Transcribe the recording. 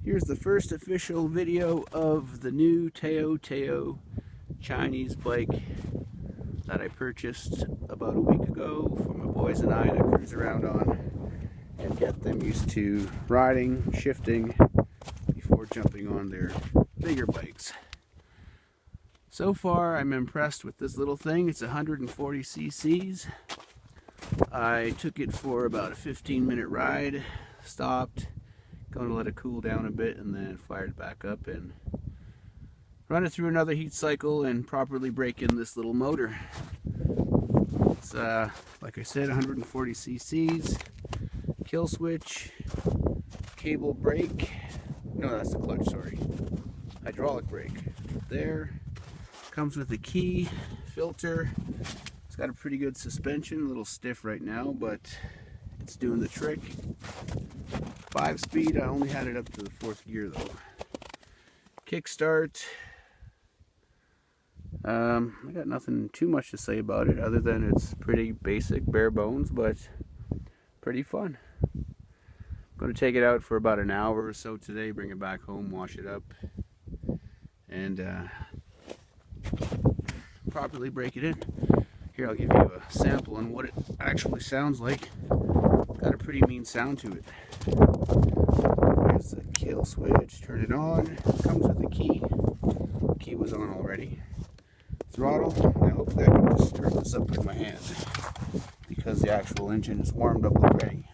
Here's the first official video of the new Tao Tao Chinese bike that I purchased about a week ago for my boys and I to cruise around on and get them used to riding, shifting before jumping on their bigger bikes. So far I'm impressed with this little thing. It's 140 cc's. I took it for about a 15-minute ride, stopped, going to let it cool down a bit, and then fired it back up and run it through another heat cycle and properly break in this little motor. It's like I said, 140 cc's, kill switch, cable brake, no, that's the clutch, sorry, hydraulic brake there. Comes with a key, filter. It's got a pretty good suspension, a little stiff right now, but it's doing the trick. 5-speed, I only had it up to the 4th gear though. Kickstart. I got nothing too much to say about it other than it's pretty basic, bare bones, but pretty fun. I'm going to take it out for about an hour or so today, bring it back home, wash it up, and properly break it in. Here, I'll give you a sample on what it actually sounds like. It's got a pretty mean sound to it. There's the kill switch, turn it on. Comes with a key. Key was on already. Throttle. Now hopefully I can just turn this up with my hand because the actual engine is warmed up already.